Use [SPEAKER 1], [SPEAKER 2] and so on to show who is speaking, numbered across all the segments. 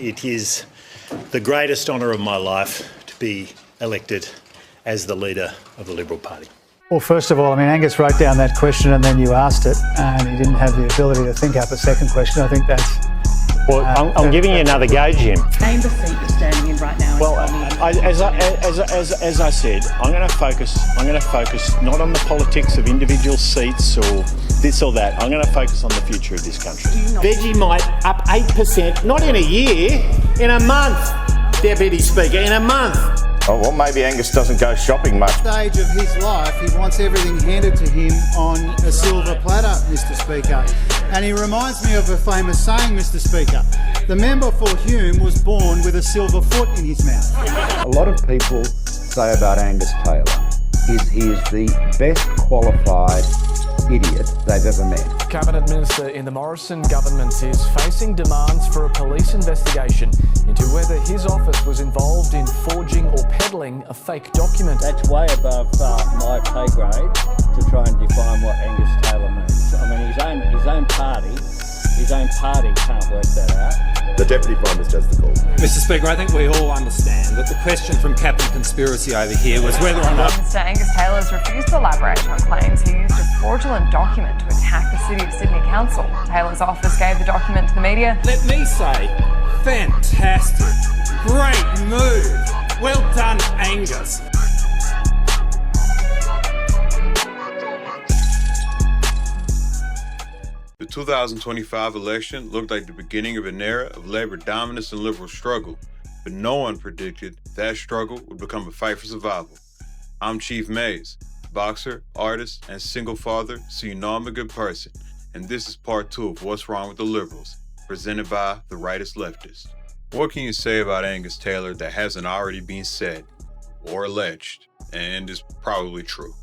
[SPEAKER 1] it is the greatest honour of my life to be elected as the leader of the Liberal Party.
[SPEAKER 2] Well, first of all, I mean, Angus wrote down that question and then you asked it, and he didn't have the ability to think up a second question. I think that's...
[SPEAKER 3] Well, I'm giving you another go, Jim.
[SPEAKER 4] Name the seat you're standing in right now.
[SPEAKER 3] Well, as I said, I'm going to focus not on the politics of individual seats or this or that. I'm going to focus on the future of this country.
[SPEAKER 5] Vegemite up 8%, not in a year, in a month, Deputy Speaker, in a month.
[SPEAKER 6] Oh, well, maybe Angus doesn't go shopping much.
[SPEAKER 2] Stage of his life, he wants everything handed to him on a silver platter, Mr. Speaker. And he reminds me of a famous saying, Mr. Speaker. The member for Hume was born with a silver foot in his mouth.
[SPEAKER 7] A lot of people say about Angus Taylor is he is the best qualified idiot they've ever met.
[SPEAKER 8] Cabinet Minister in the Morrison government is facing demands for a police investigation into whether his office was involved in forging or peddling a fake document.
[SPEAKER 9] That's way above my pay grade to try and define what Angus Taylor means. I mean, his own party can't work that out.
[SPEAKER 6] The Deputy Prime Minister has the call.
[SPEAKER 10] Mr. Speaker, I think we all understand that the question from Captain Conspiracy over here was whether or not...
[SPEAKER 11] Mr Angus Taylor has refused to elaborate on claims he used a fraudulent document to attack the City of Sydney Council. Taylor's office gave the document to the media.
[SPEAKER 10] Let me say, fantastic, great move, well done, Angus.
[SPEAKER 12] The 2025 election looked like the beginning of an era of Labour dominance and Liberal struggle, but no one predicted that struggle would become a fight for survival. I'm Chief Maez, boxer, artist, and single father, so you know I'm a good person, and this is part 2 of What's Wrong with the Liberals, presented by the Rightist Leftist. What can you say about Angus Taylor that hasn't already been said, or alleged, and is probably true?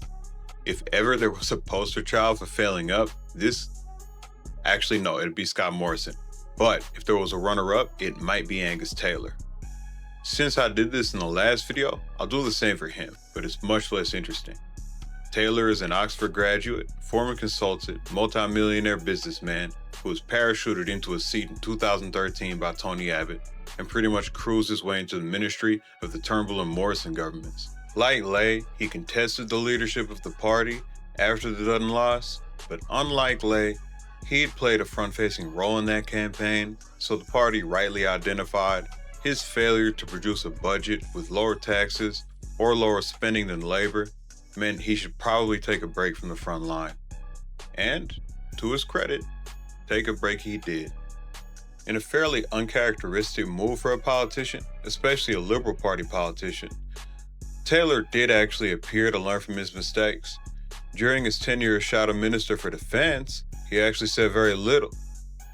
[SPEAKER 12] If ever there was a poster child for failing up, Actually, no, it'd be Scott Morrison. But if there was a runner-up, it might be Angus Taylor. Since I did this in the last video, I'll do the same for him, but it's much less interesting. Taylor is an Oxford graduate, former consultant, multi-millionaire businessman who was parachuted into a seat in 2013 by Tony Abbott and pretty much cruised his way into the ministry of the Turnbull and Morrison governments. Like Lay, he contested the leadership of the party after the Dutton loss, but unlike Lay, he had played a front-facing role in that campaign, so the party rightly identified his failure to produce a budget with lower taxes or lower spending than Labour meant he should probably take a break from the front line. And, to his credit, take a break he did. In a fairly uncharacteristic move for a politician, especially a Liberal Party politician, Taylor did actually appear to learn from his mistakes. During his tenure as Shadow Minister for Defence, he actually said very little,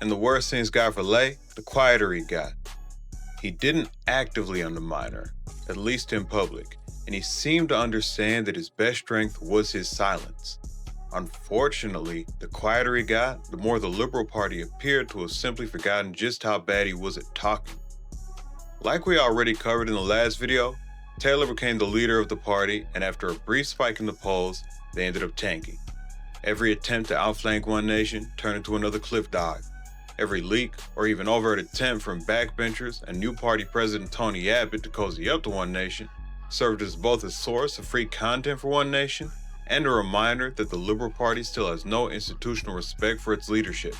[SPEAKER 12] and the worse things got for Lay, the quieter he got. He didn't actively undermine her, at least in public, and he seemed to understand that his best strength was his silence. Unfortunately, the quieter he got, the more the Liberal Party appeared to have simply forgotten just how bad he was at talking. Like we already covered in the last video, Taylor became the leader of the party, and after a brief spike in the polls, they ended up tanking. Every attempt to outflank One Nation turned into another cliff dive. Every leak or even overt attempt from backbenchers and new party president Tony Abbott to cozy up to One Nation served as both a source of free content for One Nation and a reminder that the Liberal Party still has no institutional respect for its leadership.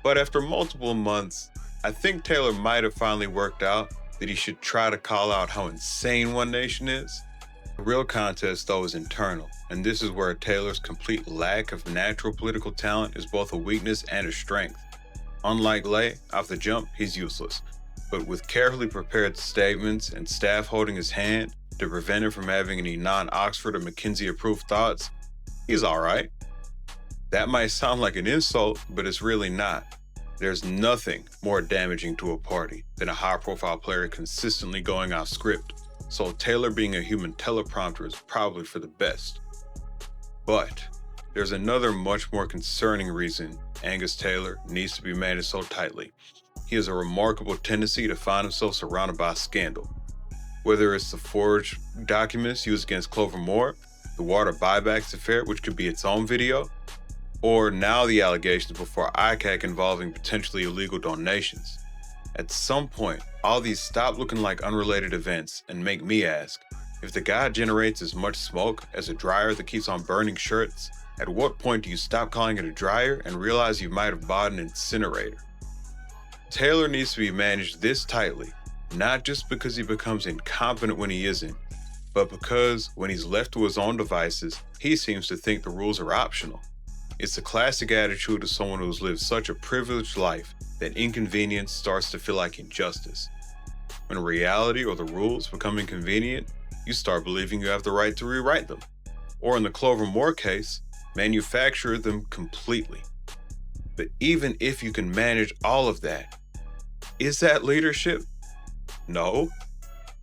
[SPEAKER 12] But after multiple months, I think Taylor might have finally worked out that he should try to call out how insane One Nation is. The real contest, though, is internal, and this is where Taylor's complete lack of natural political talent is both a weakness and a strength. Unlike Lay, off the jump, he's useless, but with carefully prepared statements and staff holding his hand to prevent him from having any non-Oxford or McKinsey-approved thoughts, he's alright. That might sound like an insult, but it's really not. There's nothing more damaging to a party than a high-profile player consistently going off script. So Taylor being a human teleprompter is probably for the best. But there's another much more concerning reason Angus Taylor needs to be managed so tightly. He has a remarkable tendency to find himself surrounded by scandal. Whether it's the forged documents used against Clover Moore, the water buybacks affair, which could be its own video, or now the allegations before ICAC involving potentially illegal donations. At some point, all these stop looking like unrelated events and make me ask, if the guy generates as much smoke as a dryer that keeps on burning shirts, at what point do you stop calling it a dryer and realize you might have bought an incinerator? Taylor needs to be managed this tightly, not just because he becomes incompetent when he isn't, but because when he's left to his own devices, he seems to think the rules are optional. It's the classic attitude of someone who's lived such a privileged life that inconvenience starts to feel like injustice. When reality or the rules become inconvenient, you start believing you have the right to rewrite them. Or in the Clover Moore case, manufacture them completely. But even if you can manage all of that, is that leadership? No.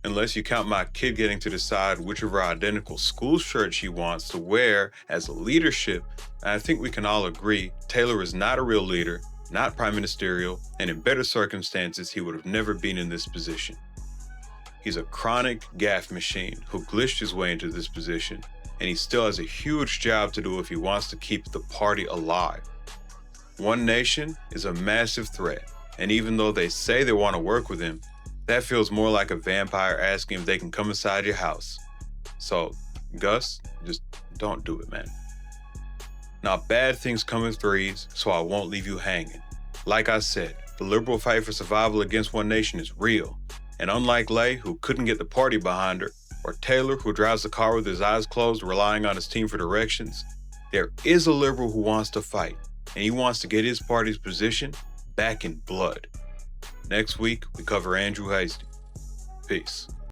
[SPEAKER 12] Unless you count my kid getting to decide which of her identical school shirts she wants to wear as a leadership, I think we can all agree Taylor is not a real leader, not prime ministerial, and in better circumstances, he would have never been in this position. He's a chronic gaffe machine who glitched his way into this position, and he still has a huge job to do if he wants to keep the party alive. One Nation is a massive threat, and even though they say they want to work with him, that feels more like a vampire asking if they can come inside your house. So, Gus, just don't do it, man. Now, bad things come in threes, so I won't leave you hanging. Like I said, the liberal fight for survival against One Nation is real. And unlike Lay, who couldn't get the party behind her, or Taylor, who drives the car with his eyes closed, relying on his team for directions, there is a liberal who wants to fight, and he wants to get his party's position back in blood. Next week, we cover Andrew Hastie. Peace.